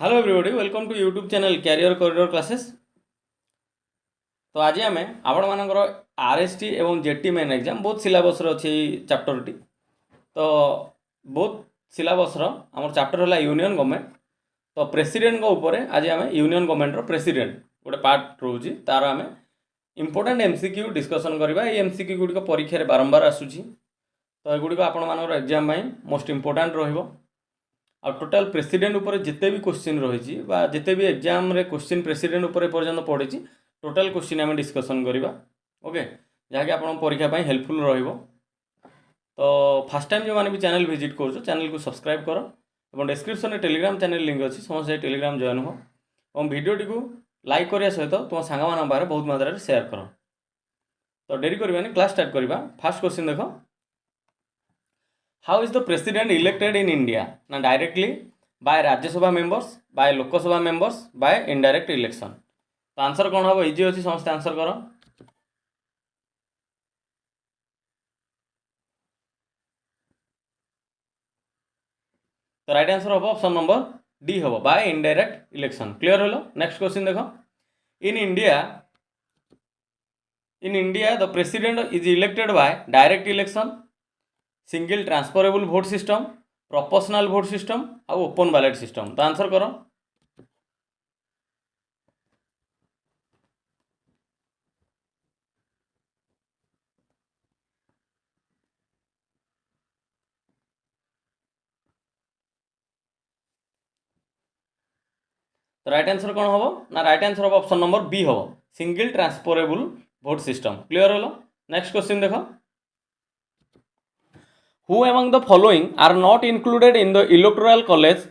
Hello everybody welcome to YouTube channel career corridor classes. तो आज आम आपण मानकर आरएसटी एवं जेटी मेन एग्जाम बहुत सिलेबस अच्छी चैप्टर टी। तो बहुत सिलेबस आम चैप्टर है यूनियन गवर्नमेंट। तो प्रेसिडेंट ऊपर आज आम यूनियन गवर्नमेंट प्रेसिडेंट गोटे पार्ट रोचे तार आम इंपोर्टेंट एमसीक्यू डिस्कसन करवा। एमसीक्यू गुड़िक परीक्षा बारंबार आसूची तो युड़िक आपण एग्जाम मोस्ट इंपोर्टाट रही। आ टोटाल प्रेसिडेंट उपर जिते भी क्वेश्चन रही जिते भी एग्जाम रे क्वेश्चन प्रेसिडेंट उपर पर्यंत पड़ी टोटाल क्वेश्चन आम डिस्कसन करवा। ओके जहाँकि आप परीक्षा हेल्पफुल रहिबो। तो फास्ट टाइम जो मैंने भी चैनल विजिट कर चैनल को सब्सक्राइब कर और डिस्क्रिप्शन में टेलीग्राम चैनल लिंक अच्छी समस्त टेलीग्राम जॉइन हो और वीडियोटी को लाइक करने सहित तुम सांग मान पाखे बहुत मात्रा शेयर कर। तो डेरी करवानी क्लास स्टार्ट करवा। फास्ट क्वेश्चन देख How is the president elected in India? ना directly by Rajya Sabha members, by Lok Sabha members, by indirect election। तो आंसर कौन हम इजी अच्छी समस्त आंसर करो। तो राइट आंसर हम ऑप्शन नंबर डी हम by indirect election. Clear hello. Next question देखो in India the president is elected by direct election, single transferable vote system, proportional vote system और ओपन बैलेट सिस्टम। तो answer करो। तो right answer कौन हम ना right answer हम option number B हम single transferable vote system. Clear hello. Next question देखो Who among the following are not included in the electoral college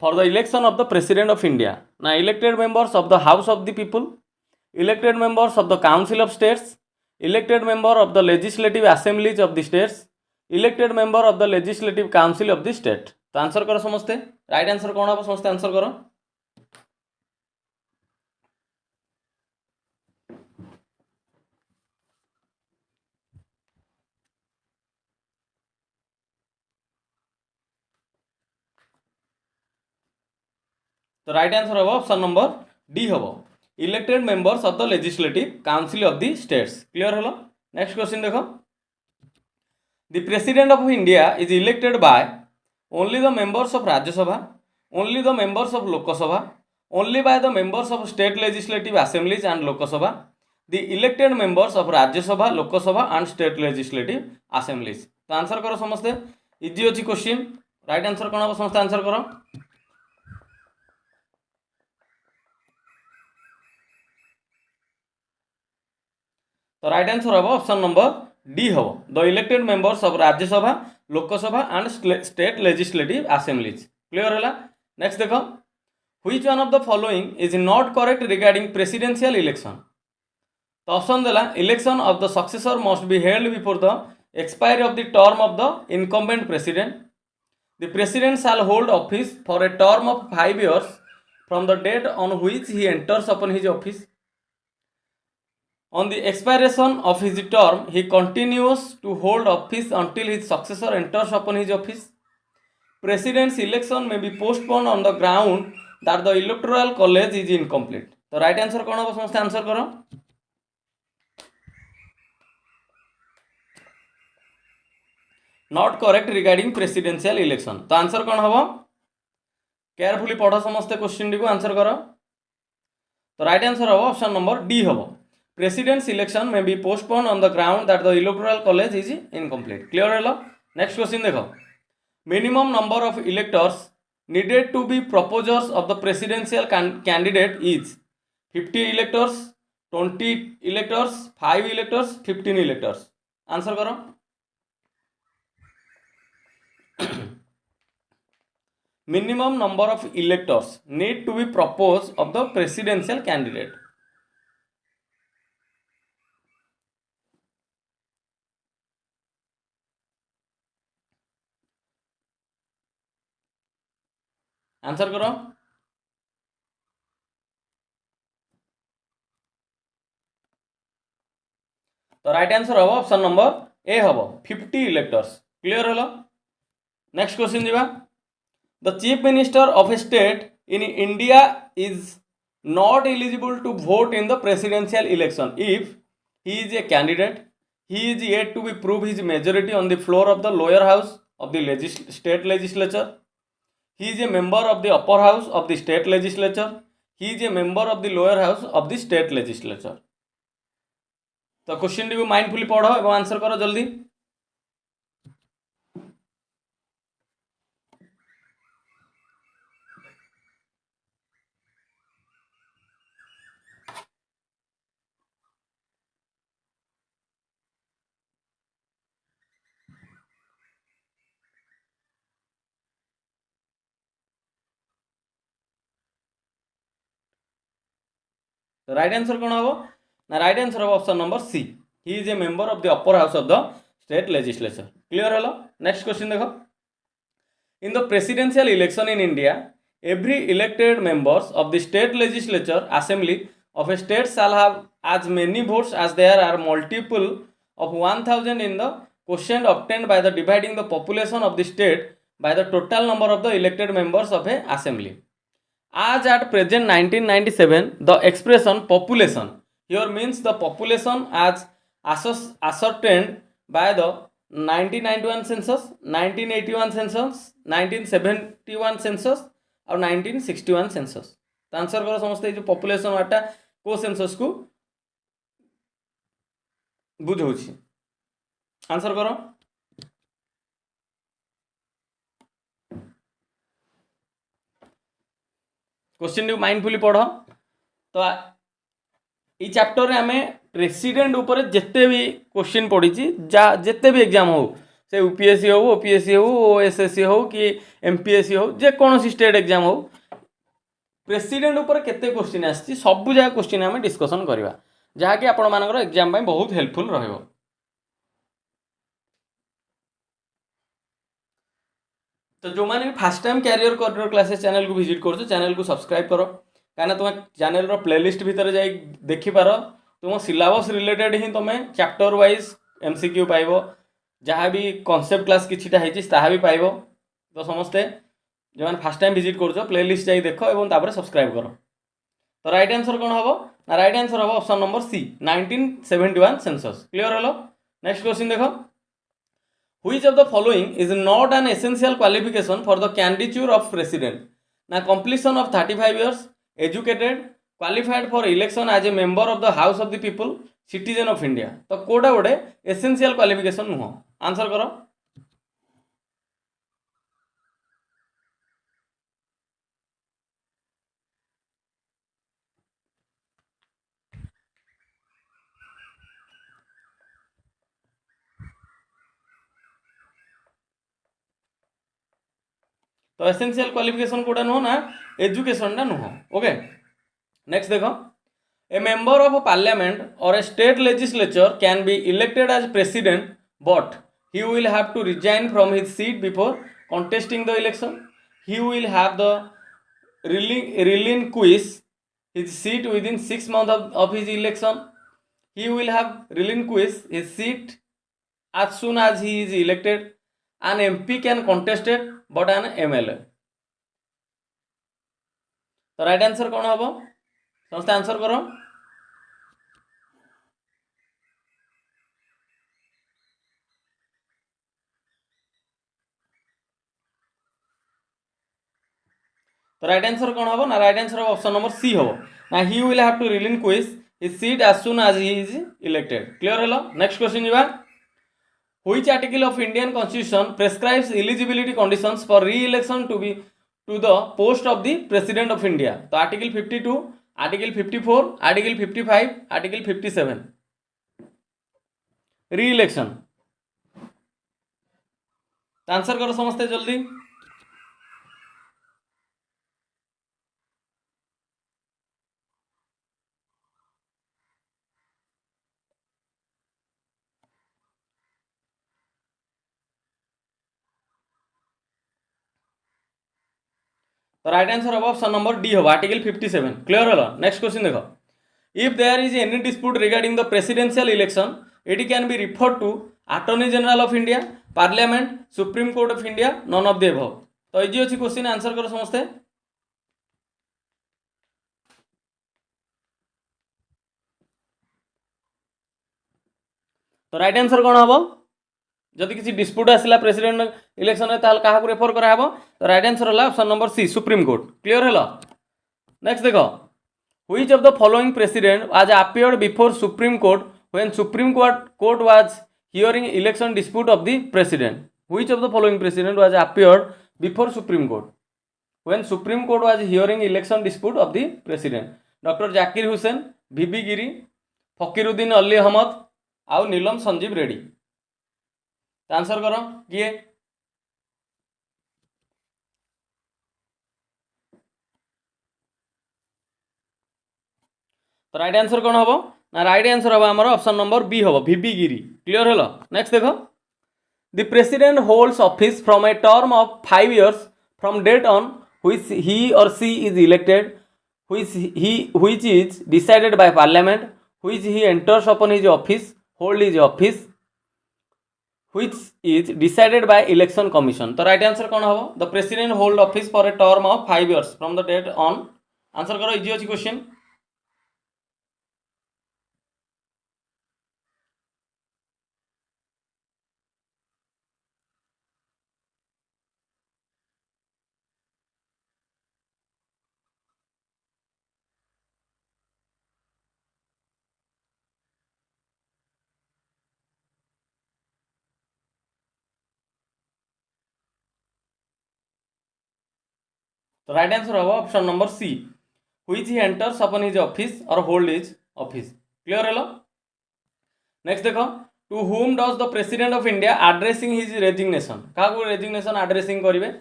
for the election of the President of India? Now, elected members of the House of the People, elected members of the Council of States, elected member of the Legislative Assemblies of the States, elected member of the Legislative Council of the State। तो answer करो समस्ते। Right answer कौन हम समस्ते answer करो। तो right answer हम option number D हम elected members of the legislative council of the states. Clear hello. Next question देखो the president of India is elected by only the members of Rajya Sabha, only the members of Lok Sabha, only by the members of state legislative assemblies and Lok Sabha, the elected members of Rajya Sabha, Lok Sabha and state legislative assemblies. तो answer करो समस्ते। Easy अच्छी question. Right answer कौन हम समस्ते answer करो। तो right answer हम ऑप्शन नंबर डी हम the elected members of Rajya Sabha, Lok Sabha and state legislative assemblies. Clear है। नेक्स्ट देखो which one of the following is not correct regarding presidential election. तो ऑप्शन देला election of the successor must be held before the expiry of the term of the incumbent president, the president shall hold office for a term of 5 years from the date on which he enters upon his office, on the expiration of his term he continues to hold office until his successor enters upon his office, president's election may be postponed on the ground that the electoral college is incomplete। तो right answer कौन हम समस्त answer करो। Not correct regarding presidential election. तो answer कौन हम carefully पढ़ो समस्त क्वेश्चन टी को आंसर करो। तो राइट आंसर हम ऑप्शन नंबर डी हम President's election may be postponed on the ground that the electoral college is incomplete। Clear है। नेक्स्ट क्वेश्चन देखो minimum number of electors needed to be proposers of the presidential candidate is 50 electors, 20 electors, 5 electors, 15 electors। Answer करो। minimum number of electors need to be proposed of the presidential candidate। Answer करो। तो right answer हम option number A हम 50 electors. Clear hello. Next question जीवा the chief minister of a state in India is not eligible to vote in the presidential election if he is a candidate, he is yet to be prove his majority on the floor of the lower house of the state legislature, he is a member of the upper house of the state legislature, he is a member of the lower house of the state legislature. तो question T mindfully पढ़ो और answer करो जल्दी. Right answer कौन हम ना right answer हम option number C. He is a member of the upper house of the state legislature. Clear hello. Next question देखो. In the presidential election in India every elected members of the state legislature assembly of a state shall have as many votes as there are multiple of 1000 in the quotient obtained by the dividing the population of the state by the total number of the elected members of a assembly. As at present 1997, the expression population here means the population as ascertained by the 1991 census, 1981 census, 1971 census और 1961 census. तो answer करो समझते जो population वाटा को census को बुझाऊँ. Answer करो. Question T mindfully पढ़. तो ये चैप्टर रे आमे प्रेसिडेंट ऊपर जिते भी क्वेश्चन पढ़ी जिते भी एग्जाम हो से यूपीएससी हो ओपीएससी हो ओएसएससी हो कि एमपीएससी हो जेकोसी स्टेट एग्जाम हो प्रेसिडेंट ऊपर केते क्वेश्चन आसी सबू जगह क्वेश्चन आम डिस्कसन करवा जहाँकि आपण मानकर एग्जाम में बहुत हेल्पफुल रहिबो. तो जो मैंने fast time career career classes channel को विजिट कर चैनल को सब्सक्राइब करो कहीं तुम चैनल रो प्लेलिस्ट भितर जाई देखिपार तुम सिलेबस रिलेटेड ही तुम चैप्टर वाइज एमसीक्यू पाइब जहाँ भी कॉन्सेप्ट क्लास किछिटा होती भी पाइब. तो समस्ते जो मैंने फास्ट टाइम विजिट कर प्लेलिस्ट जाई देख और तापर सब्सक्राइब करो. तो राइट आंसर कौन हम ना राइट आंसर हम option number C 1971 census. Clear hello. Next question देखो. Which of the following is not an essential qualification for the candidature of president? Na completion of 35 years, educated, qualified for election as a member of the house of the people, citizen of India. तो कोड़ा गोटे essential qualification नुह. Answer करो. तो essential qualification Kota नुह ना education नुह. Okay. Next देखो. ए member of parliament और a state legislature can be elected as president but he will have to resign from his seat before contesting the election. He will have the relinquish his seat within 6 months of his election. He will have relinquish his seat as soon as he is elected. An MP can contest it but an MLA. तो right answer कौन हम समस्त answer करो. तो right answer कौन हम ना right answer option number C हम ना he will have to relinquish his seat as soon as he is elected. Clear hello. Next question जीवा. Which article of Indian Constitution prescribes eligibility conditions for re-election to the post of the President of India? तो article 52, article 54, article 55, article 57. Re-election. Answer करो समझते जल्दी. तो right answer हम option number D हम article 57. Clear hello. Next question देखो. If there is any dispute regarding the presidential election it can be referred to attorney general of India, parliament, supreme court of India, none of the above. तो easy अच्छी question. Answer करो समझते. तो right answer कौन हम जदि किसी dispute आसला प्रेसिडेंट इलेक्शन में ताल क्या रेफर कराहब तो राइट आंसर है option number C supreme court clear है नेक्स्ट देखो which of the following president was appeared before supreme court when supreme court was hearing election dispute of the president which of the following president was appeared before supreme court when supreme court was hearing election dispute of the president doctor Zakir Hussain V V Giri Fakhruddin Ali Ahmed आउ Neelam Sanjiva Reddy answer करो किए तो right answer कौन हम ना right answer हम आमर option number B हम वीबी गिरी क्लियर है नेक्स्ट देखो the president holds office from a term of 5 years from date on which he और she is elected which is decided by parliament which he enters upon his office hold his office which is decided by election commission तो right answer कौन हम the president hold office for a term of 5 years from the date on answer करो easy अच्छी question तो right answer हम option number C which he enters upon his office और hold his office clear है next देखो to whom does the president of India addressing his resignation क्या resignation addressing करेंगे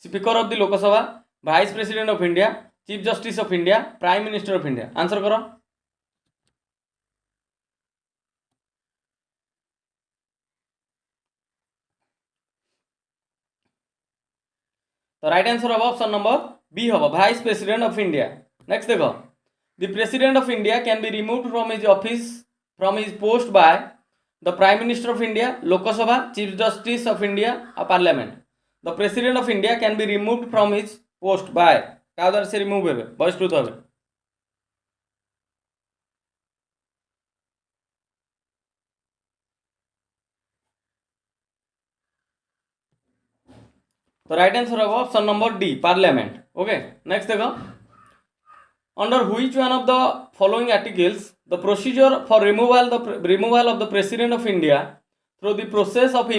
speaker of the Lok Sabha vice president of India chief justice of India prime minister of India answer करो तो right answer हम option number B हम vice president of India next देखो the president of India can be removed from his office from his post by the prime minister of India Lok Sabha chief justice of India और parliament the president of India can be removed from his post by क्या द्वारा से remove हे बहिष्कृत हे तो right answer होगा option number D parliament okay next देखो under which one of the following articles the procedure for removal of the president of India through the process of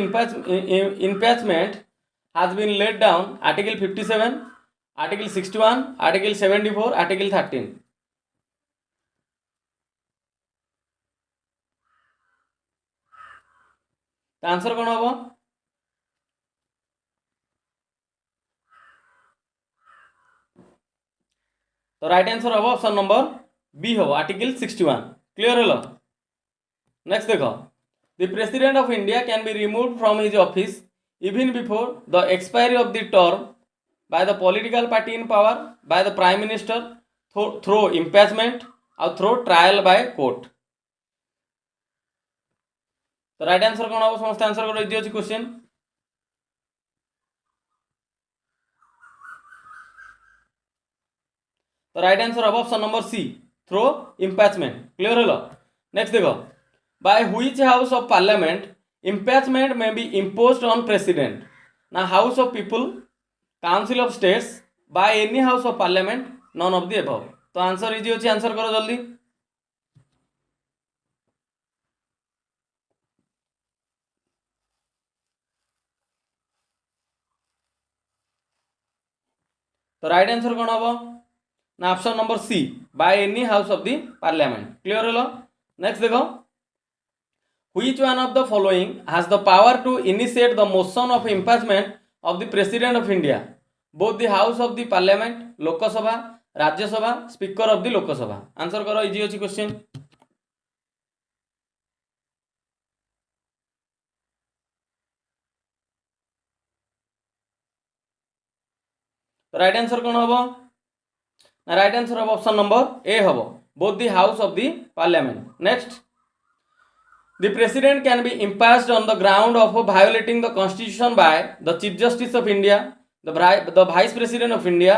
impeachment has been laid down article 57 article 61 article 74 article 13 तो answer कौन हम तो right answer हम option number B हम article 61 clear है next देखो the president of India can be removed from his office even before the expiry of the term by the political party in power bye the prime minister through impeachment और through trial by court तो right answer कौन हम समस्त answer करो easy अच्छी question तो right answer हम option number सी through impeachment clear है नेक्स्ट देखो by which house of parliament impeachment में बी इम्पोज्ड ऑन प्रेसिडेंट ना house of people council of states by any house of parliament none of the above तो answer easy अच्छी answer करो जल्दी तो right answer कौन हम ना option number C by any house of the parliament clear है नेक्स्ट देखो which one of the following has the power to initiate the motion of impeachment of the president of India both the house of the parliament Lok Sabha Rajya Sabha speaker of the Lok Sabha answer करो easy अच्छी question right answer कौन हम right answer हम option number A हम both the house of the parliament next the president can be impeached on the ground of violating the constitution by the chief justice of India the vice president of India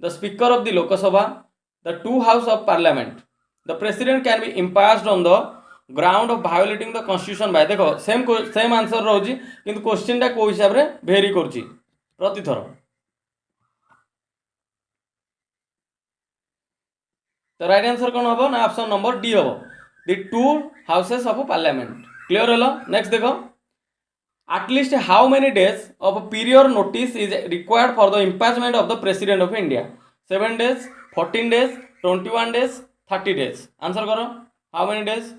the speaker of the Lok Sabha the two house of parliament the president can be impeached on the ground of violating the constitution bye देखो same answer रोची किंतु question टा को हिसाब रे very करची प्रति थर तो राइट आंसर कौन हम ना ऑप्शन नंबर डी हम the two houses of parliament clear है नेक्स्ट देखो at least how many days of period notice is required for the impeachment of the president of India 7 days 14 days 21 days 30 days answer करो how many days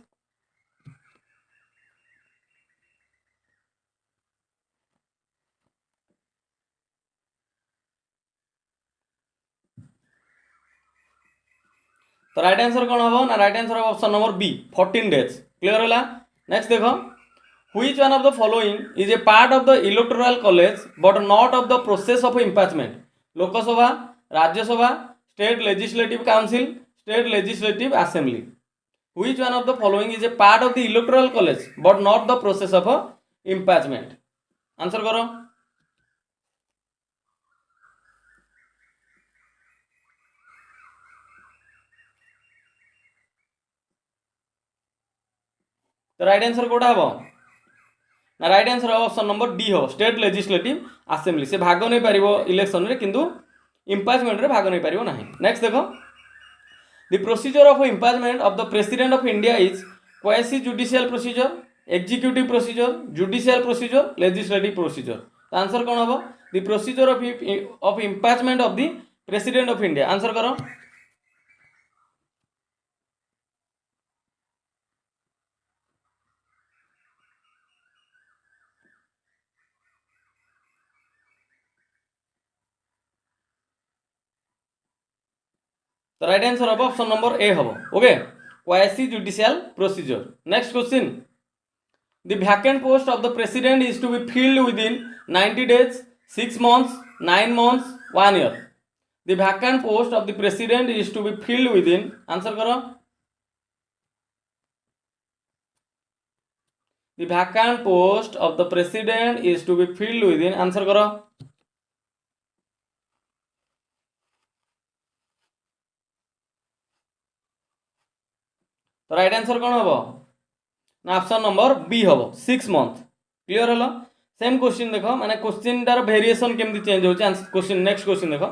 तो right answer कौन हम ना right answer option number B 14 days clear है next देखो which one of the following is a part of the electoral college but not of the process of impeachment Lok Sabha Rajya Sabha State Legislative Council State Legislative Assembly which one of the following is a part of the electoral college but not the process of impeachment answer करो तो right answer Kota हम ना right answer option number D हो state legislative assembly से भाग नहीं पारिबो election रे किंतु इम्पीचमेंट रे भाग नहीं पारिबो नाही नेक्स्ट देखो the procedure of impeachment of the president of India is quasi judicial procedure executive procedure judicial procedure legislative procedure तो आंसर कौन हम the procedure of impeachment of the president of India answer करो तो right answer हम option number A हम okay quasi judicial procedure next question the vacant post of the president is to be filled within 90 days 6 months 9 months 1 year the vacant post of the president is to be filled within answer करो the vacant post of the president is to be filled within answer करो तो right answer कौन हम ना option number B हम 6 months clear है same question देखो माने क्वेश्चन तार वेरिएशन केमती चेंज होची क्वेश्चन नेक्स्ट क्वेश्चन देखो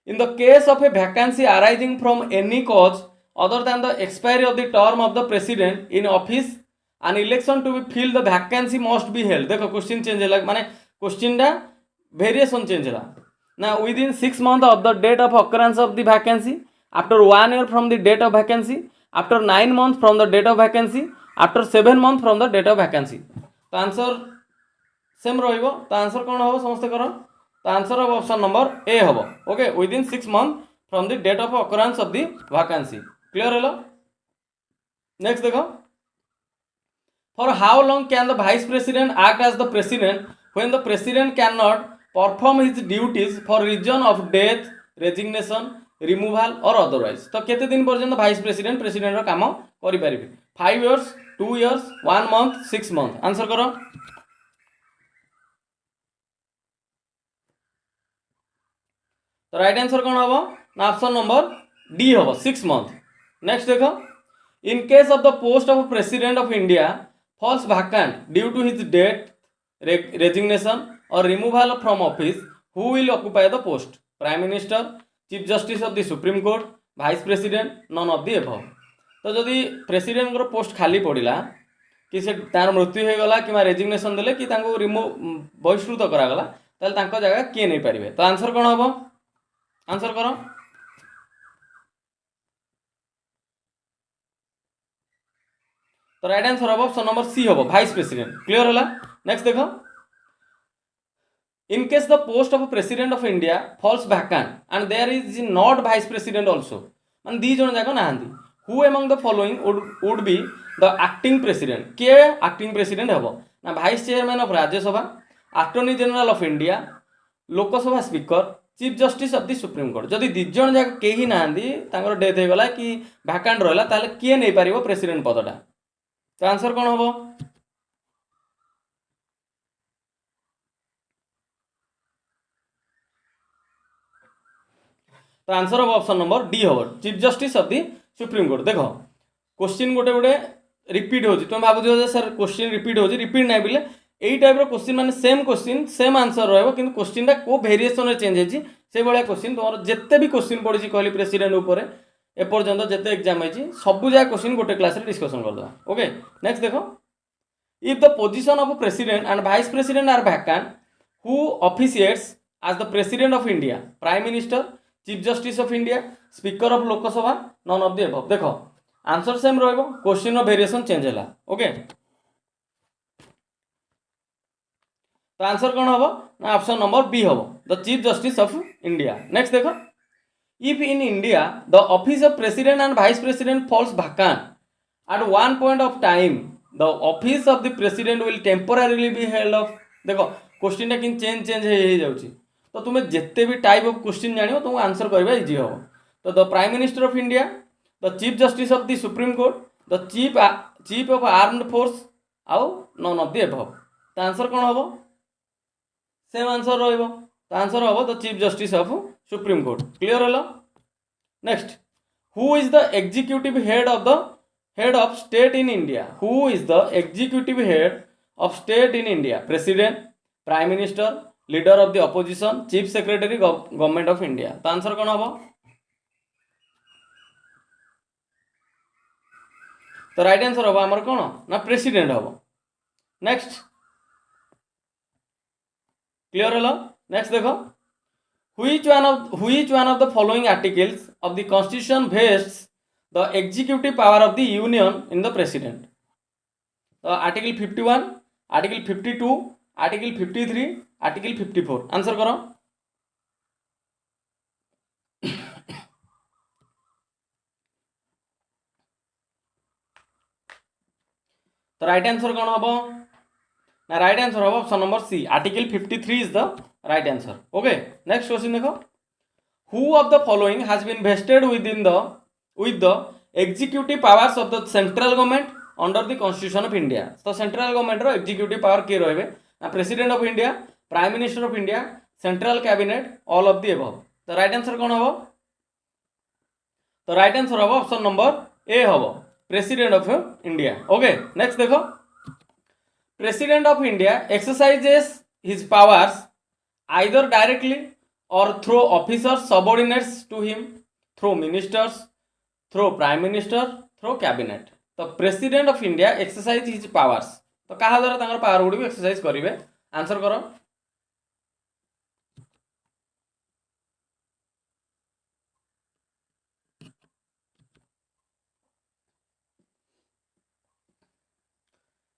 in the case of a vacancy arising from any cause other than the expiry of the term of the president in office an election to be fill the vacancy must be held देखो question change है माने question टा variation change है ना within 6 months of the date of occurrence of the vacancy after 1 year from the date of vacancy after 9 months from the date of vacancy after 7 months from the date of vacancy तो answer same रहिबो तो answer कोन हो समस्त करो तो answer of option number A हबो okay within 6 months from the date of occurrence of the vacancy clear hello next देखो for how long can the vice president act as the president when the president cannot perform his duties for reason of death resignation removal और otherwise तो केते दिन पर्यंत vice president president रो काम करि परिबे 5 years 2 years 1 month 6 month answer करो तो राइट आंसर कोन हबो ना ऑप्शन नंबर डी हबो 6 month नेक्स्ट देखो in case of the post of president of India falls vacant due to his death resignation और removal from office who will occupy the post prime minister chief justice of the supreme court vice president none of the above तो जदि president को post खाली पड़ा कि से तार मृत्यु हो गला कि रेजिग्नेशन देले कि तांको रिमूव बहिष्कृत करागला ताले तांको जगह किए नहीं पारिबे तो आंसर कोन हबो आंसर करो तो राइट आंसर हबो ऑप्शन नंबर सी हबो वाइस प्रेसिडेंट क्लियर होला नेक्स्ट देखो in case the post of president of India falls vacant and there is not vice president also मान दी जन जाको नाहंदी who among the following would be the acting president के acting president हबो ना vice chairman of राज्य सभा attorney general of India लोक सभा speaker chief justice of the supreme court जदि दी जन जाको केही नाहंदी तांकर डेथ हो गला कि वैकेंट रहला ताले के नै पारिबो प्रेसिडेंट पदटा तो आंसर कोन हबो तो answer of option number D हम chief justice of the supreme court देखो क्वेश्चन गोटे गोटे रिपीट हो तुम भाव सर क्वेश्चन रिपीट हो रिपीट ना बोले यही टाइप क्वेश्चन माने सेम क्वेश्चन सेम आंसर रहा कि क्वेश्चन टा को भेरिएसन चेंज होती से भाया क्वेश्चन तुम जिते भी क्वेश्चन पड़ी कहली प्रेसिडेंट उपर एपर्यंत जिते एग्जाम होती सब जगह क्वेश्चन गोटे क्लास डिस्कसन करदे ओके नेक्स्ट देखो if the position of president and vice president are vacant who officiates as the president of India prime minister chief justice of India speaker of Lok Sabha none of the above देखो answer same रहिबो question रो variation change होला okay तो answer कौन हम ना option number B हम the chief justice of India next देखो if in India the office of president and vice president falls vacant at one point of time the office of the president will temporarily be held of देखो question कि change हो जाऊँगी तो तुम्हें जिते भी type of question जान तुमको आंसर करवा इजी हम तो the prime minister of India the chief justice of the supreme court the chief of armed force आउ नन ऑफ द एबव तो आंसर कौन हम सेम आंसर रहिबो तो आंसर हम the chief justice of supreme court clear hello next who is the executive head of state in India who is the executive head of state in India president prime minister leader of the opposition chief secretary government of India तो answer कौन हम तो right answer हम आमर कौन ना president हम next clear hello next देखो which one of the following articles of the constitution vests the executive power of the union in the president तो आर्टिकल 51 आर्टिकल 52 आर्टिकल 53 आर्टिकल 54 आंसर करो तो राइट आंसर कौन हम ना राइट आंसर हम option number C article 53 is the right answer okay next question देखो who of the following has been vested with the executive powers of the central government under the constitution of India तो central government रो executive power किए रहे ना president of India prime minister of India central cabinet all of the above तो right answer कौन हम तो right answer हम ऑप्शन नंबर ए हम president of India okay next देखो president of India exercises his powers either directly or through officers subordinates to him through ministers through prime minister through cabinet तो president of India exercise his powers तो क्या द्वारा तांकर power गुडी exercise करेंगे answer करो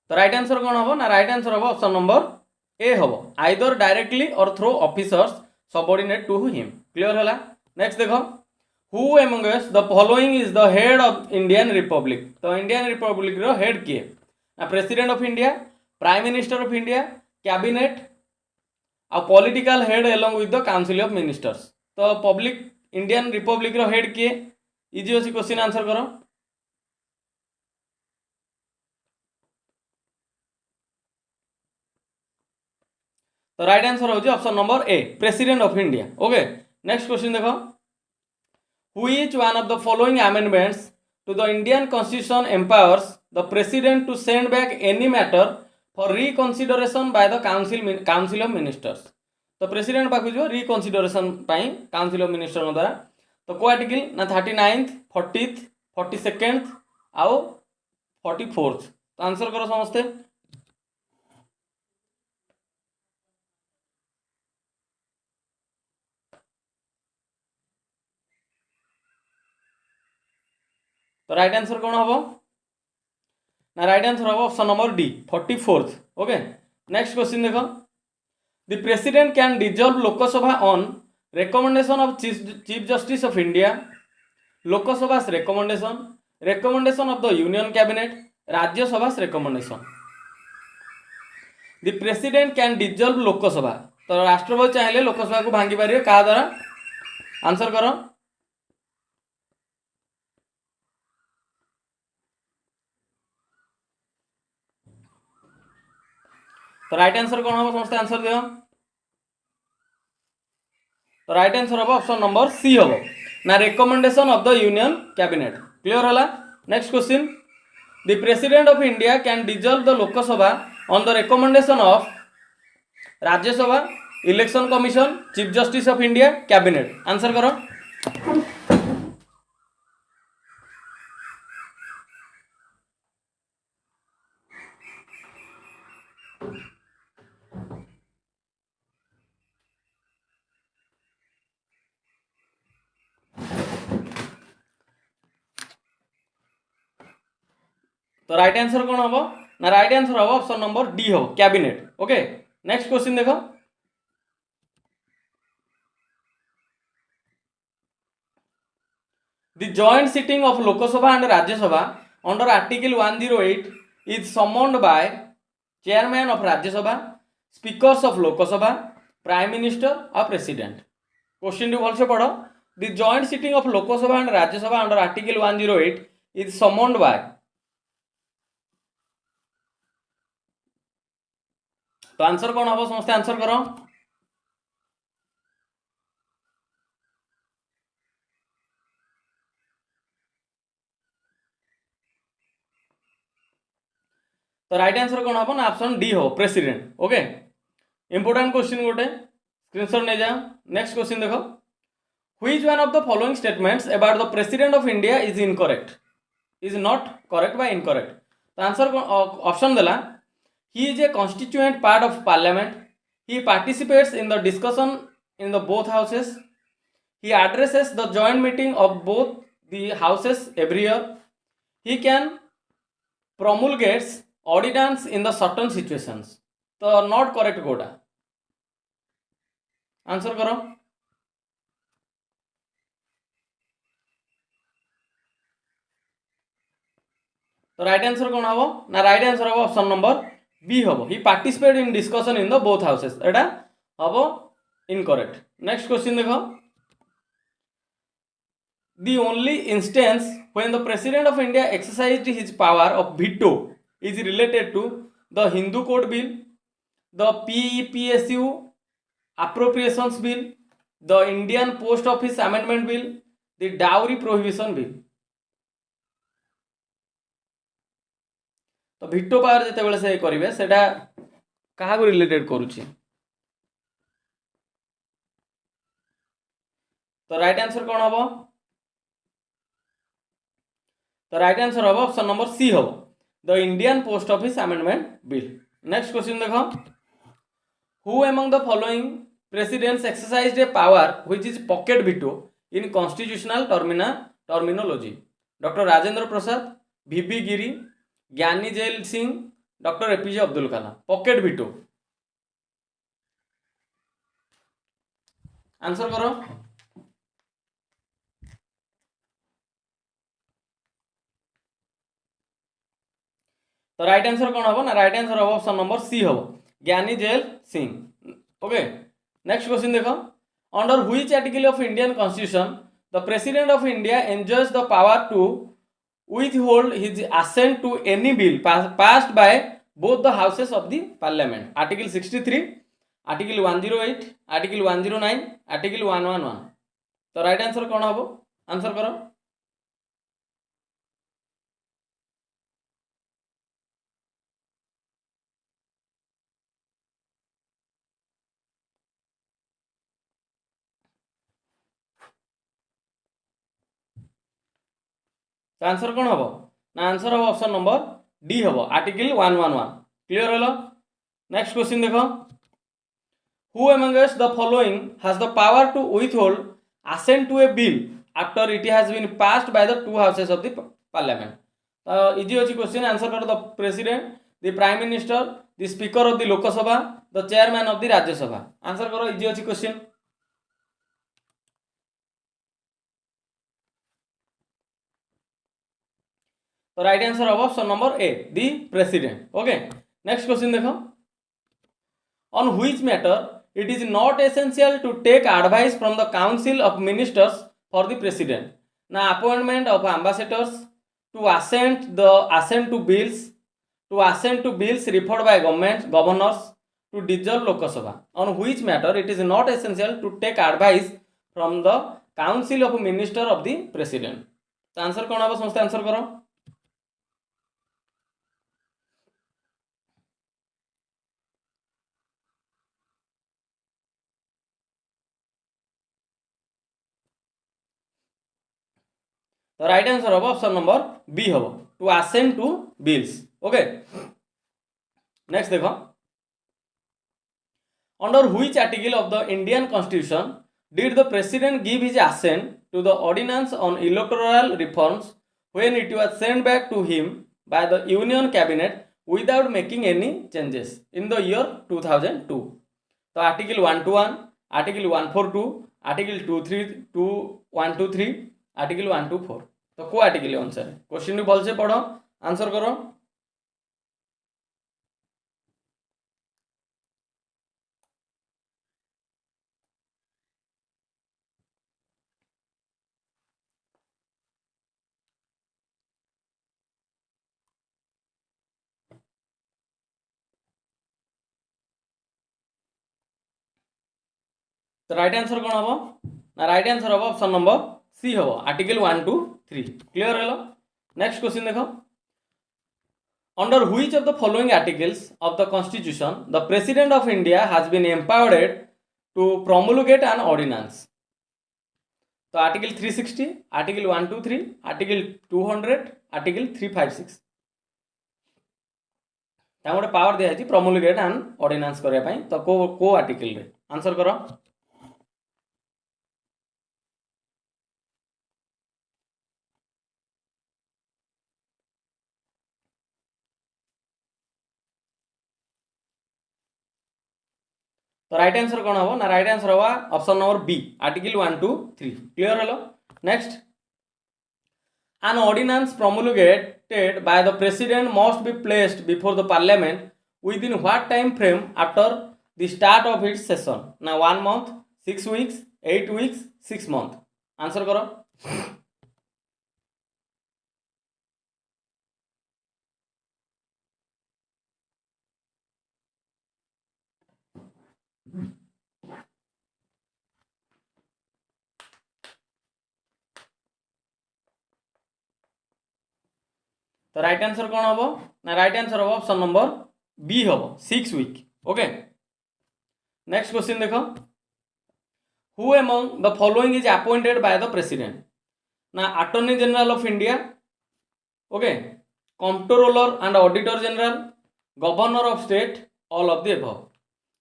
तो राइट आंसर कौन हम ना राइट आंसर हम ऑप्शन नंबर ए हम आइदर डायरेक्टली और through officers subordinate to him clear है नेक्स्ट देखो who among us the following is the head of Indian republic तो इंडियन रिपब्लिक रो हेड किए ना president of India prime minister of India cabinet आ political head along with the council of ministers तो public Indian republic रो head किए easy अच्छी question answer करो तो राइट आंसर होची option number A president of India okay next question देखो which one of the following amendments to the Indian constitution empowers the president to send back any matter for reconsideration by the council of ministers तो president पाखु जो reconsideration पाई council of minister द्वारा तो को article ना 39th 40th 42nd आउ 44th तो आंसर करो समस्ते तो राइट आंसर कौन हम ना राइट आंसर हम option number D 44th okay next question देखो the president can dissolve Lok Sabha on recommendation of chief justice of India Lok Sabha recommendation of the union cabinet Rajya Sabha recommendation the president can dissolve Lok Sabha तो राष्ट्रपति चाहिए लोकसभा को भांगी पारे क्या द्वारा आंसर करो तो राइट आंसर कौन हम समस्त आंसर दियो तो राइट आंसर हम ऑप्शन नंबर सी हम ना recommendation of the union cabinet clear होला next question The President of India can dissolve the Lok Sabha on the recommendation of Rajya Sabha, Election Commission, Chief Justice of India, Cabinet. Answer करो. तो right answer कौन हम ना right answer हम option number D हो cabinet. Okay next question देखो. The joint sitting of Lok Sabha and Rajya Sabha under Article 108 is summoned by chairman of Rajya Sabha, speakers of Lok Sabha, prime minister or president. Question भल से पढ़ो. The joint sitting of Lok Sabha and Rajya Sabha under Article 108 is summoned by. तो answer कौन हम समस्त answer करो. तो right answer कौन हम ना ऑप्शन डी हो प्रेसिडेंट. ओके इंपोर्टेंट क्वेश्चन गोटे स्क्रीनशॉट नहीं जाओ. नेक्स्ट क्वेश्चन देखो. Which one of the following statements about the president of India is incorrect is not correct by incorrect. तो आंसर ऑप्शन देला. He is a constituent part of parliament. He participates in the discussion in the both houses. He addresses the joint meeting of both the houses every year. He can promulgates ordinance in the certain situations. तो not correct कोटा. Answer करो. तो right answer कौन हम ना right answer हम option number B हम. ही participate in discussion in the both houses. एटा हम इनकरेक्ट. नेक्स्ट क्वेश्चन देखो. The only instance when the President of India exercised his power of veto is related to the Hindu Code Bill, the PEPSU Appropriations Bill, the Indian Post Office Amendment Bill, the Dowry Prohibition Bill. तो veto power जिते बेले से करेंगे सेटा क्या related करुच्ची. तो right answer कौन हम. तो राइट आंसर हम ऑप्शन नंबर सी हम the Indian post office amendment bill. Next question देखो. Who among the following presidents exercised a power which is pocket veto in constitutional terminology. Doctor Rajendra Prasad, VP Giri, Giani Zail Singh, doctor APJ Abdul Kalam. Pocket veto. Answer करो. तो right answer कौन हम ना right answer हम option number C हम Giani Zail Singh. Okay next question देखो. Under which article of Indian constitution the president of India enjoys the power to withhold his assent to any bill passed by both the houses of the parliament. Article 63, Article 108, Article 109, Article 111. तो right answer कौन हम answer करो. तो answer कौन हम ना answer हम option number D हम article 111. Clear hello. Next question देखो. Who amongst the following has the power to withhold assent to a bill after it has been passed by the two houses of the parliament. Easy अच्छी question. Answer करो. The president, the prime minister, the speaker of the लोक सभा, the chairman of the राज्य सभा. Answer करो. Easy अच्छी question. तो right answer हम option number A the president. Okay next question देखो. On which matter it is not essential to take advice from the council of ministers for the president. Now appointment of ambassadors, to assent to bills referred by governors, to dissolve Lok Sabha. On which matter it is not essential to take advice from the council of minister of the president. तो answer कौन हम समस्त answer करो. तो right answer हम option number B हम to assent to bills okay next देखो under which article of the Indian constitution did the president give his assent to the ordinance on electoral reforms when it was sent back to him by the union cabinet without making any changes in the year 2002 तो article 121 article 142 article 123 article 124 तो को article अनुसार question भल से पढ़ो answer करो तो right answer कौन हम ना राइट आंसर हम ऑप्शन नंबर सी हम आर्टिकल 1 2 3 क्लियर है नेक्स्ट क्वेश्चन देखो under which of the following articles of the constitution the president of India has been empowered to promulgate an ordinance तो article 360 article 123 article 200 article 356 गोटे power दिखाई प्रोमुलगेट an ordinance करने तो को article रे answer करो तो राइट आंसर कौन हम ना राइट आंसर हवा option number B article 1 2 3 clear hello next an ordinance promulgated by the president must be placed before the parliament within what time frame after the start of its session now 1 month 6 weeks 8 weeks 6 month answer करो तो right answer कौन हम ना right answer हम option number B हम 6 week okay next question देखो who among the following is appointed by the president ना attorney general of India okay controller and auditor general governor of state all of the above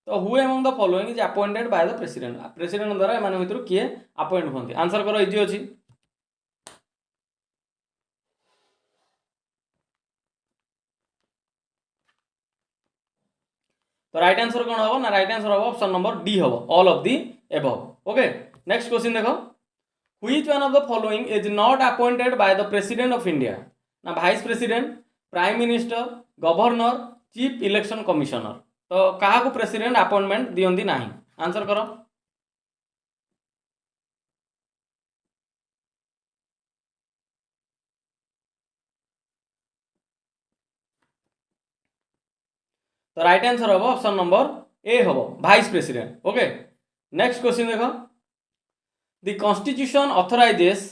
तो who among the following is appointed by the president द्वारा एमान भितर किए appoint होती answer करो easy अछि तो राइट आंसर कौन हम ना राइट आंसर हम ऑप्शन नंबर डी हम all of the above okay next question देखो which one of the following is not appointed by the president of India ना vice president prime minister governor chief election commissioner तो क्या को president appointment दियंती नाही answer करो तो right answer हम option number A हम vice president okay next question देखो the constitution authorises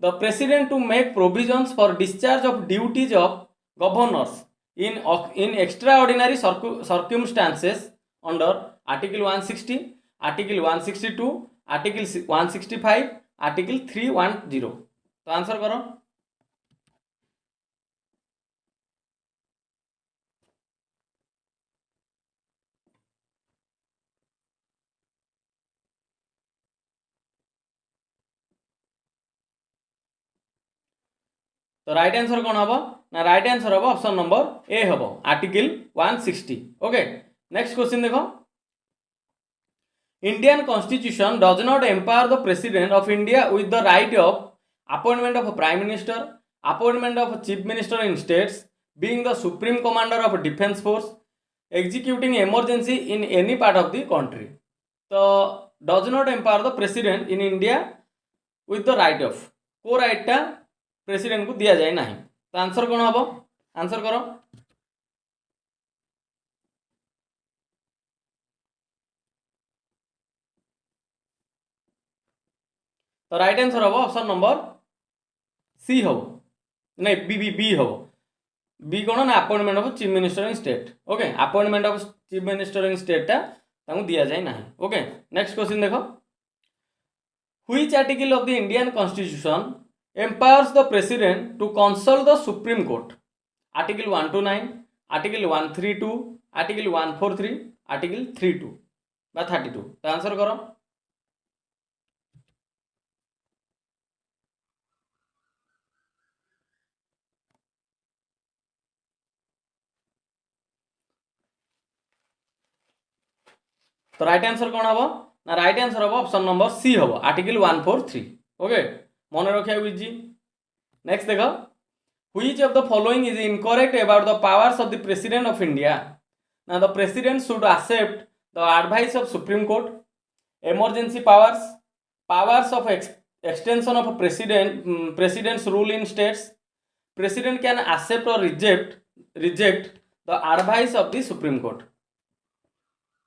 the president to make provisions for discharge of duties of governors in extraordinary circumstances under article 160 article 162 article 165 article 310 तो answer करो तो right answer कौन हम ना right answer हम option number A हम article 160 okay next question देखो Indian constitution does not empower the president of India with the right of appointment of prime minister appointment of chief minister in states being the supreme commander of defence force executing emergency in any part of the country तो does not empower the president in India with the right of को राइटा president को दिया जाए ना तो answer कौन हम आंसर करो तो राइट आंसर हम ऑप्शन नंबर सी हम नहीं बी हम बी कौन ना appointment of chief minister in state okay appointment of chief minister in strata दिया जाए ना ओके नेक्स्ट क्वेश्चन देखो which article of the Indian constitution empowers the president to consult the Supreme Court. Article 129, Article 132, Article 143, Article 32 বা 32 তো answer करो। तो right answer कौन हम ना राइट आंसर हम ऑप्शन नंबर सी हम आर्टिकल 143। ओके मन रखा इजी। नेक्स्ट देख which of the following is incorrect about the powers of the president of India ना the president should accept the advice of supreme court emergency powers powers of extension of a president's rule in states president can accept or reject the advice of the supreme court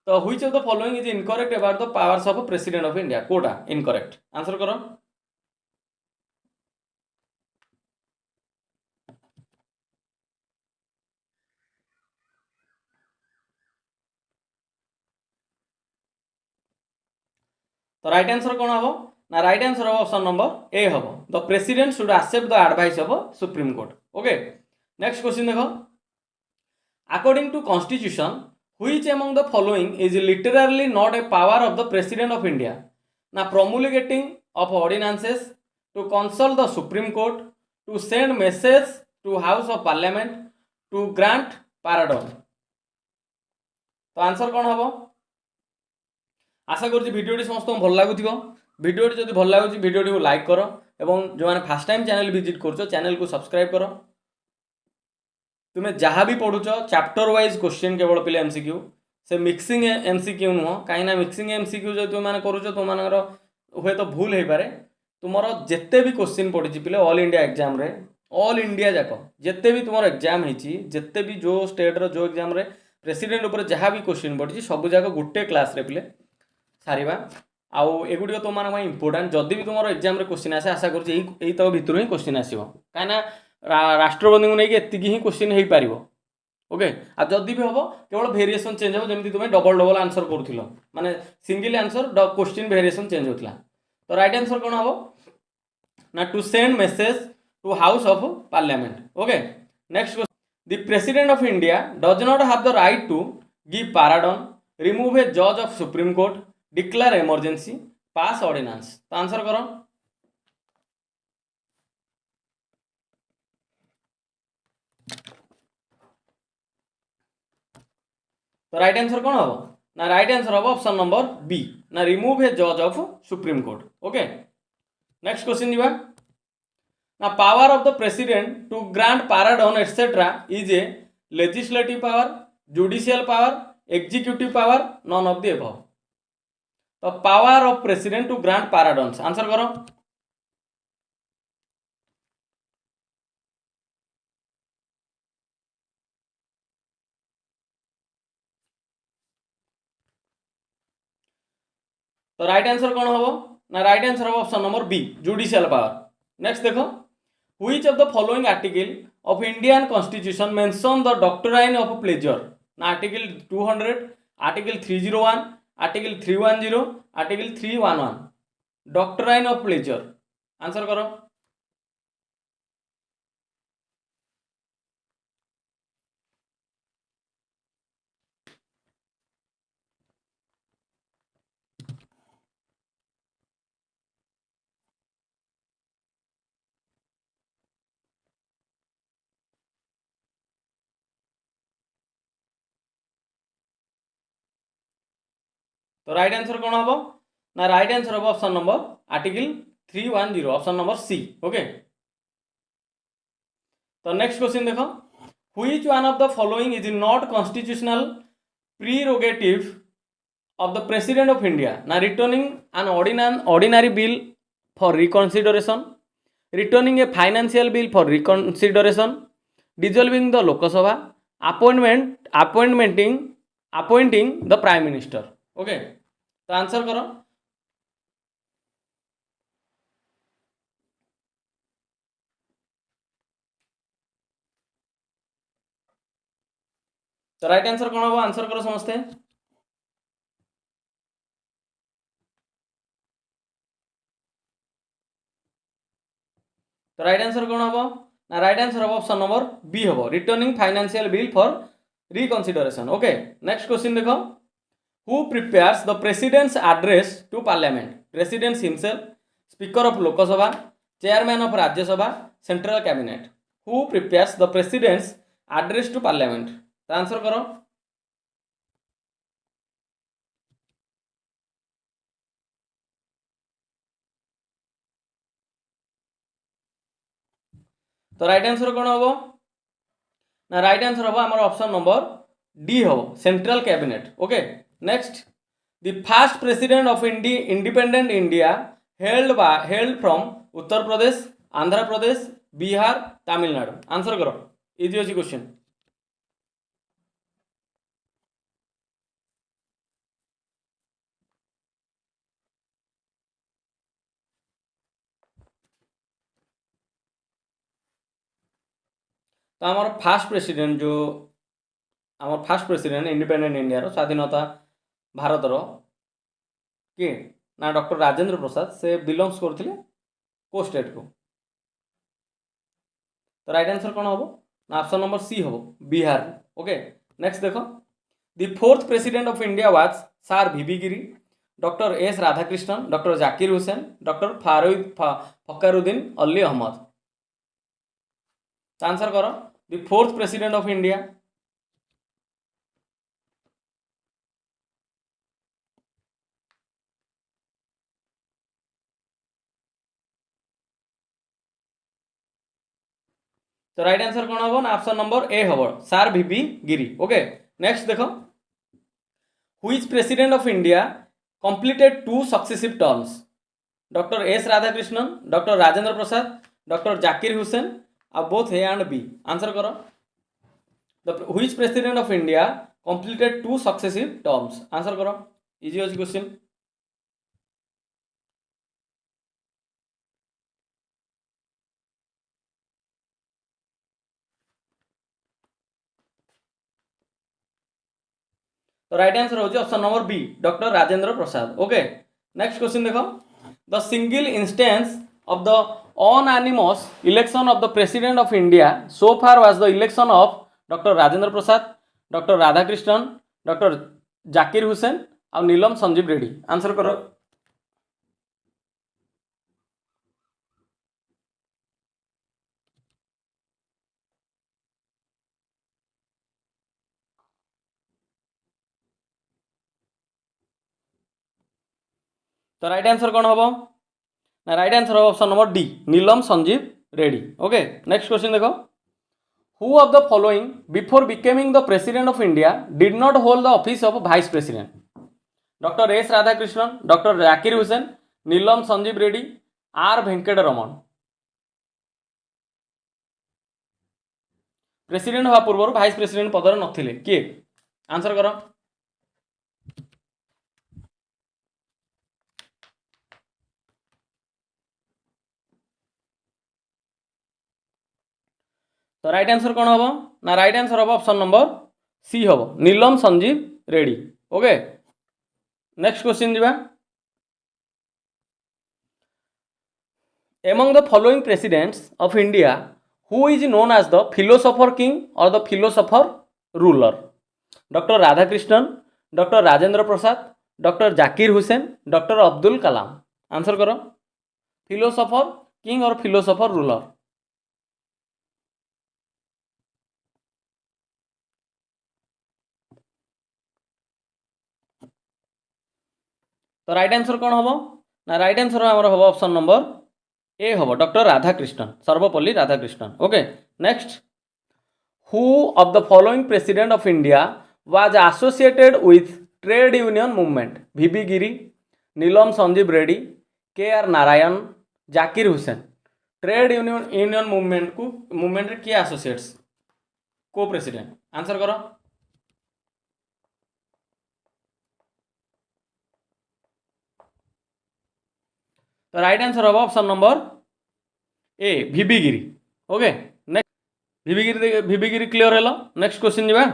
तो which of the following is incorrect about the powers of a president of India कोटा incorrect answer करो। तो right answer कौन हम ना right answer हम option number A हम the president should accept the advice of supreme court. Okay next question देखो according to constitution which among the following is literally not a power of the president of India ना promulgating of ordinances to consult the supreme court to send message to house of parliament to grant पाराडन तो answer कौन हम आशा करुँच भिडियोटी समस्त भल लगुव भिडियोटी जब भल लगुच भिडियोटी को लाइक कर एवं जो मैंने फास्ट टाइम चैनल विजिट कर चैनल को सब्सक्राइब कर तुम्हें जहाँ भी पढ़ुच चैप्टर वाइज क्वेश्चन केवल पिले एमसीक्यू से मिक्सिंग एमसीक्यू नुह कहीं मिक्सिंग एमसीक्यू जो तुम करुच तुम हे तो भूल हो पारे तुम जिते भी क्वेश्चन पड़ी पिले ऑल इंडिया एग्जाम रे ऑल इंडिया जाक जिते भी तुम एग्जाम होते भी जो स्टेट जो एग्जाम रे प्रेसिडेंट उपर जहाँ भी क्वेश्चन पड़ी सब जाक गोटे क्लास रे पिले सारिबा आउ एगुड़ी तुम इंपोर्टाट जदि भी तुम एग्जाम रे क्वेश्चन आसे आशा करुँच तक भितर ही क्वेश्चन आसो कहीं राष्ट्रपति को लेकिन एतिक ही क्वेश्चन हो पार। ओके आ जदि भी हम केवल वेरिएशन चेंज हो जमी तुम डबल डबल आंसर करूँ माने single answer question variation change होता तो राइट आंसर कौन हम ना to send message to house of parliament. Okay next question the president of India does not have the right to give pardon remove a जज of supreme court declare emergency pass ordinance तो answer करो। तो right answer कौन हम ना right answer हम option number B ना remove a जज of supreme court. Okay next question जीवा ना power of the president to grant pardon etcetera is a legislative power judicial power executive power none of the above तो power of president to grant pardons answer करो। तो right answer कौन हम ना right answer हम option number B judicial power. Next देखो which of the following article of Indian constitution mention the doctrine of pleasure ना article 200 article 301 article 310 article 311 doctrine of pleasure answer करो। तो right answer कौन हम ना right answer हम option number article 310 option number C. Okay तो next question देखो which one of the following is not constitutional prerogative of the president of India ना returning an ordinary bill for reconsideration returning a financial bill for reconsideration dissolving the Lok Sabha appointing the prime minister. Okay तो answer करो। तो right answer कौन हम answer करो समस्ते। तो right answer कौन हम ना राइट आंसर हम ऑप्शन नंबर बी हम returning financial bill for reconsideration. Okay next question देखो who prepares the president's address to parliament president himself speaker of Lok Sabha chairman of Rajya Sabha central cabinet who prepares the president's address to parliament तो answer करो तो right answer कौन हम ना right answer हम आम option number D हम central cabinet. Okay next the first president of independent India held from Uttar Pradesh Andhra Pradesh Bihar Tamil Nadu answer करो इजी अच्छी क्वेश्चन। तो आमर फास्ट प्रेसिडेंट जो आमर फास्ट प्रेसिडेंट इंडिपेंडेंट इंडिया स्वाधीनता भारतर किए ना डॉक्टर राजेंद्र प्रसाद से बिलोंग्स करते को स्टेट को तो राइट आंसर कौन हम ना ऑप्शन नंबर सी हम बिहार। ओके नेक्स्ट देखो the fourth president of India was sir VV Giri doctor S Radhakrishnan doctor Zakir Hussain doctor Fakhruddin Ali Ahmed answer करो the fourth president of India. तो राइट आंसर कौन हम ना ऑप्शन नंबर ए हम sir VV Giri. Okay next देखो which president of India completed 2 successive terms doctor S Radhakrishnan doctor Rajendra Prasad doctor Zakir Hussain अब both A and B answer करो the which president of India completed 2 successive terms answer करो easy अच्छी question. तो right answer होची option number B doctor Rajendra Prasad. Okay next question देखो the single instance of the unanimous election of the president of India so far was the election of doctor Rajendra Prasad doctor Radhakrishnan doctor Zakir Hussain और Neelam Sanjiva Reddy answer करो। तो right answer कौन हम ना right answer हम option number D Neelam Sanjiva Reddy. Okay next question देखो who of the following before becoming the president of India did not hold the office of vice president doctor S Radhakrishnan doctor Zakir Hussain Neelam Sanjiva Reddy R Venkataraman president हवा पूर्व vice president पदर नथिले किए answer करो। तो right answer कौन हम ना राइट आंसर हम ऑप्शन नंबर सी हम Neelam Sanjiva Reddy. Okay next question जीवा among the following presidents of India who is known as the philosopher king और the philosopher ruler doctor Radhakrishnan doctor Rajendra Prasad doctor Zakir Hussain doctor Abdul Kalam answer करो philosopher king और philosopher ruler. तो right answer कौन हम ना right answer हम option number A हम doctor Radhakrishnan Sarvepalli Radhakrishnan. Okay next who of the following president of India was associated with trade union movement VV Giri Neelam Sanjiva Reddy K R Narayan Zakir Hussain trade union movement किए associates को president answer करो। तो right answer हम option number A VV Giri. Okay next VV Giri clear hello next question जीवा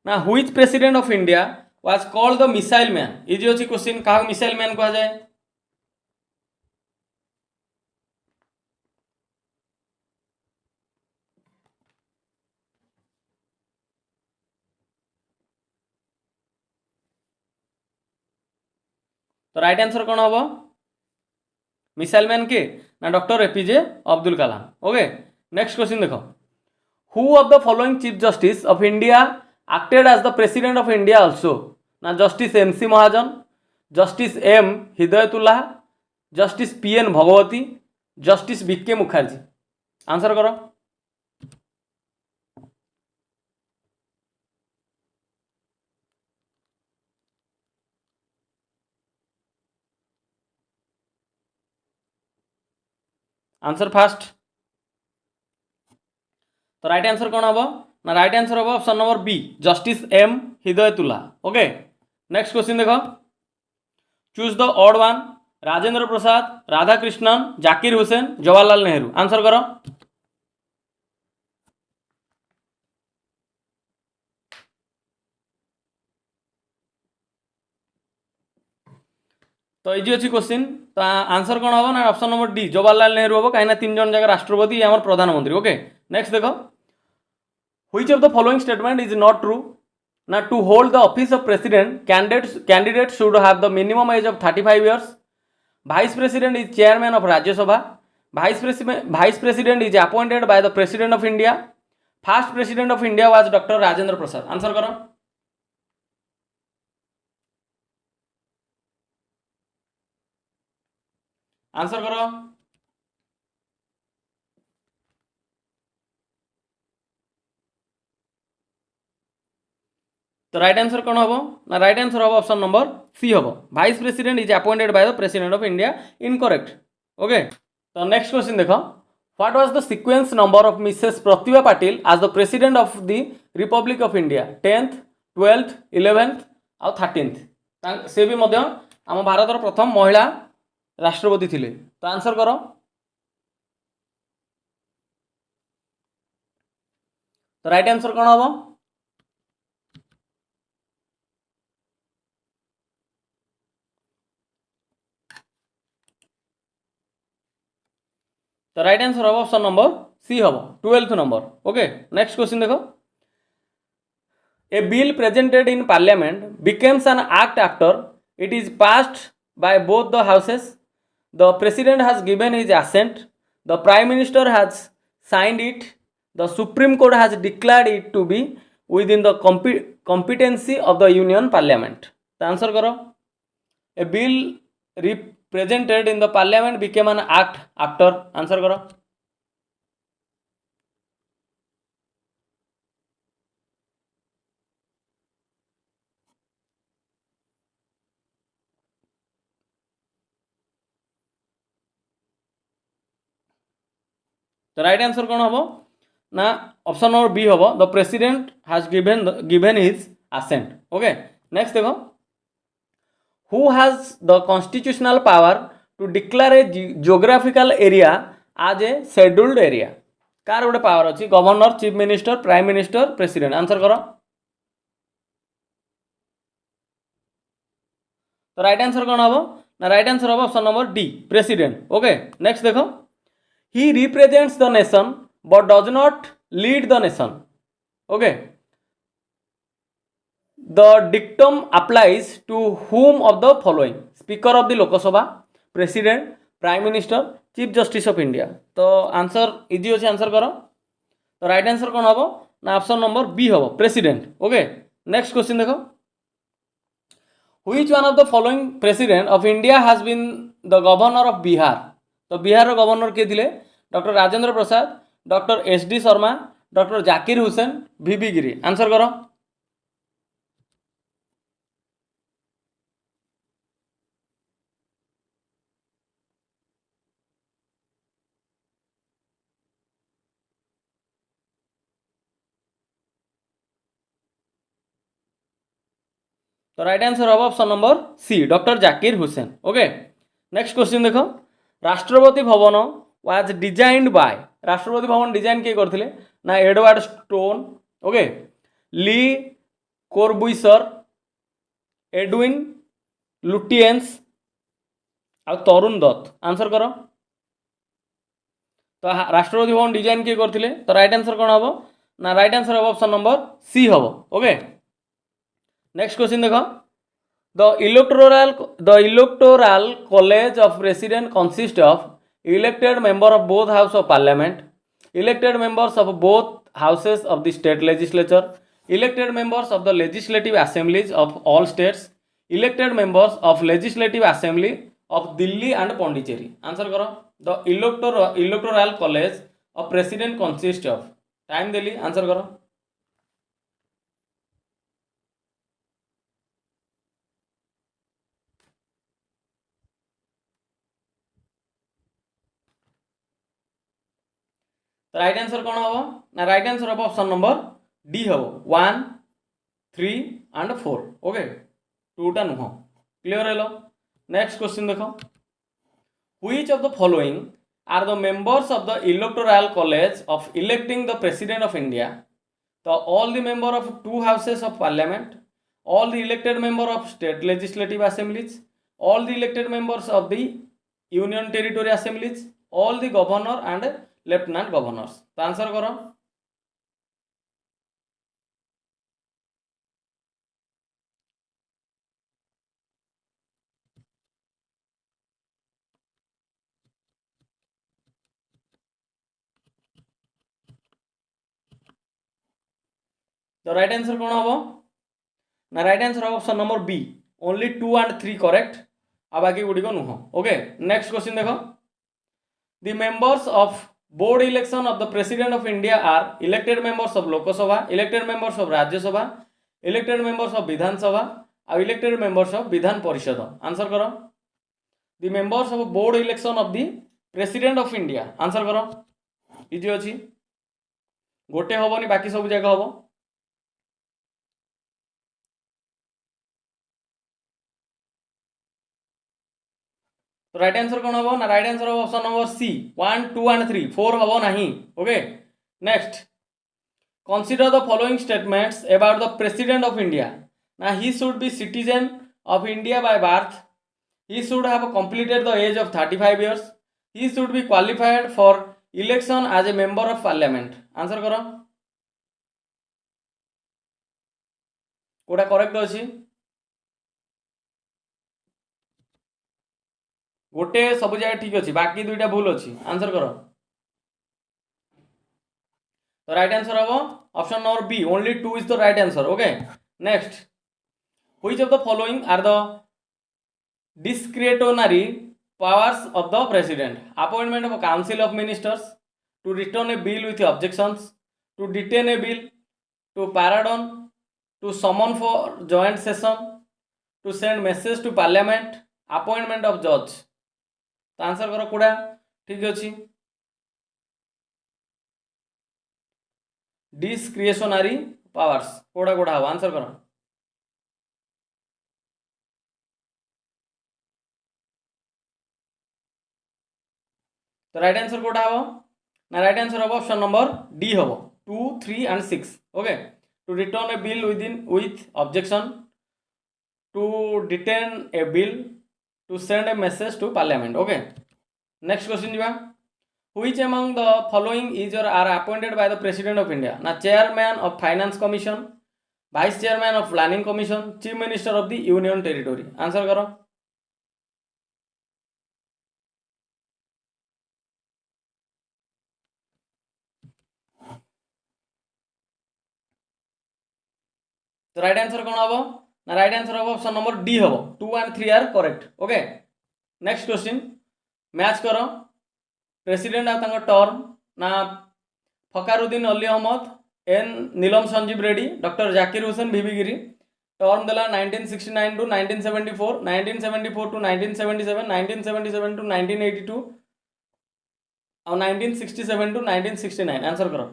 ना which president of India was called the missile man easy अच्छी question क्या missile man कहा जाए तो राइट आंसर कौन हम मिसाइल मैन के ना doctor APJ Abdul Kalam. Okay next question देखो who of the following chief justice of India acted as the president of India also ना justice MC Mahajan justice M Hidayatullah justice PN Bhagwati justice BK Mukherjee answer करो। Answer fast तो right answer कौन हम ना right answer हम option number B justice M Hidayatullah. Okay next question देखो choose the odd one Rajendra Prasad Radhakrishnan Zakir Hussain Jawaharlal Nehru answer करो। तो इजी अच्छी क्वेश्चन तो आंसर कौन हम ना option number D Jawaharlal Nehru हम कहीं 3 जन जगह राष्ट्रपति आम प्रधानमंत्री। ओके नेक्स्ट देखो which of the following statement is not true ना to hold the office of president candidate should have the minimum age of 35 years vice president is chairman of Rajya Sabha vice president is appointed by the president of India first president of India was doctor Rajendra Prasad answer करो। Answer करो तो right answer कौन हम ना right answer हम option number C हम vice president is appointed by the president of India incorrect. Okay तो next question देखो what was the sequence number of Mrs Pratibha Patil as the president of the republic of India 10th 12th 11th और 13th से भी मध्य आम भारतर प्रथम महिला राष्ट्रपति थिले तो आंसर करो। तो राइट आंसर कौन हम तो राइट आंसर हम ऑप्शन नंबर सी हम 12th नंबर। ओके नेक्स्ट क्वेश्चन देखो a bill presented in parliament becomes an act after it is passed by both the houses the president has given his assent the prime minister has signed it the supreme court has declared it to be within the competency of the union parliament तो answer करो a bill presented in the parliament became an act after answer करो। तो right answer कौन हम ना option number B हम the president has given his assent। Okay next देखो who has the constitutional power to declare a geographical area as a scheduled area car गोटे power अच्छी governor chief minister prime minister president answer करो। तो right answer कौन हम ना right answer हम option number D president. Okay next देखो he represents the nation but does not lead the nation। Okay the dictum applies to whom of the following speaker of the Lok Sabha president prime minister chief justice of India तो answer easy अच्छे answer करो। तो right answer कौन हम ना option number B हम president. Okay next question देखो which one of the following president of India has been the governor of Bihar तो बिहार गवर्नर किए थे doctor Rajendra Prasad doctor S D. Sharma doctor Zakir Hussain V B. Giri answer करो। तो राइट आंसर हम option number C doctor Zakir Hussain. Okay next question देखो Rashtrapati Bhavan was designed bye Rashtrapati Bhavan design किए करथिले ना एडवर्ड स्टोन ओके ली कोर्बुइसर एडविन लुटियंस आ तरुण दत्त आंसर करो। तो राष्ट्रपति भवन डिजाइन किए करथिले तो राइट आंसर कौन हम ना राइट आंसर हम ऑप्शन नंबर सी हम। ओके नेक्स्ट क्वेश्चन देखो The electoral college of president consists of elected member of both house of parliament, elected members of both houses of the state legislature, elected members of the legislative assemblies of all states, elected members of legislative assembly of Delhi and Pondicherry. Answer करो. The electoral college of president consists of. Time देली. Answer करो. Right answer कौन हम ना right answer हम option number D हम 1 3 and 4 okay 2टा नुह क्लियर हेलो नेक्स्ट क्वेश्चन देखो which of the following are the members of the electoral college of electing the president of India तो all the member of 2 houses of parliament all the elected member of state legislative assemblies, all the elected members of the union territory assemblies, all the governor and lieutenant governors. तो answer करो. तो right answer कौन हम ना right answer option number B only 2 and 3 correct आ बाकी गुड़ी को नुह ओके नेक्स्ट क्वेश्चन देखो the members of board election of the president of India are elected members of Lok Sabha elected members of Rajya Sabha elected members of Vidhan Sabha आ elected members of Vidhan Parishad answer करो the members of board election of the president of India answer करो easy अच्छी गोटे हेनी बाकी सब जगह हम तो राइट आंसर कौन हम ना राइट आंसर हम ऑप्शन नंबर सी 1 2 and 3 4 हम नहीं okay next consider the following statements about the president of India ना he should be citizen of India by birth he should have completed the age of 35 years he should be qualified for election as a member of parliament answer करो कोटा correct अच्छी गोटे सब जगह ठीक अच्छी बाकी 2टा भूल अच्छी आंसर करो तो राइट आंसर हम option number B only 2 is the right answer okay next which of the following are the discretionary powers of the president appointment of a council of ministers to return a bill with objections to detain a bill to pardon to summon for joint session to send message to parliament appointment of judge तो answer करो कूड़ा ठीक अच्छी डिस्क्रिएशनरी powers कोड़ा कोड़ा हम answer करो तो right answer कोड़ा हम ना राइट आंसर हम option number D hmm 2 3 and 6 okay to return a bill with objection to detain a bill to send a message to parliament okay next question jiba which among the following is or are appointed by the president of india na chairman of finance commission vice chairman of planning commission chief minister of the union territory answer karo तो right answer कौन हम ना right answer हम option number D hmm 2 and 3 are correct okay next question match करो president आ term ना फकारुद्दीन Ali Ahmad N नीलम Sanjiva Reddy doctor Zakir Hussain भिविगिरी term देला 1969 to 1974 1974 to 1977 1977 to 1982 और 1967 to 1969 answer करो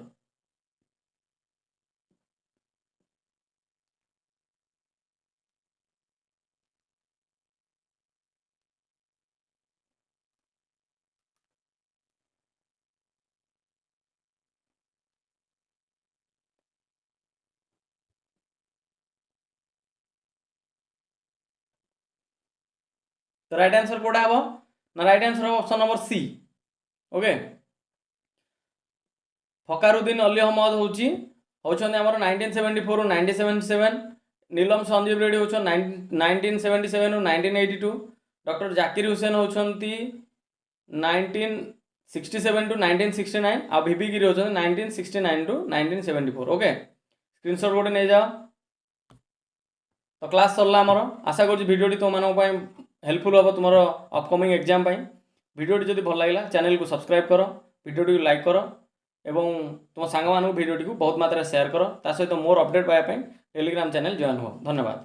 तो राइट आंसर कोड़ा हम ना राइट आंसर हम option number C okay Fakhruddin Ali Ahmed होउची होउछन हमर 1974 1977 नीलम संजीव रेड्डी होछन 1977 ରୁ 1982। डॉक्टर जाकिर हुसैन होछंती 1967 टू 1969 आ वीवी गिरी होछन 1969 टू 1974। ओके स्क्रीनशॉट गोटे नहीं जाओ। तो क्लास सरला आमर आशा करूँ भिडियोटी तुम हेल्पफुल हम तुम अपकमिंग एग्जाम भिडियोटी जब भल लगा चैनल को सब्सक्राइब कर, भिडियोटी को लाइक कर एवं तुम सांग भिडियोटी को बहुत मात्रा शेयर कर। ता सहित मोर अपडेट पाइबा टेलीग्राम चैनल जॉइन हो। धन्यवाद।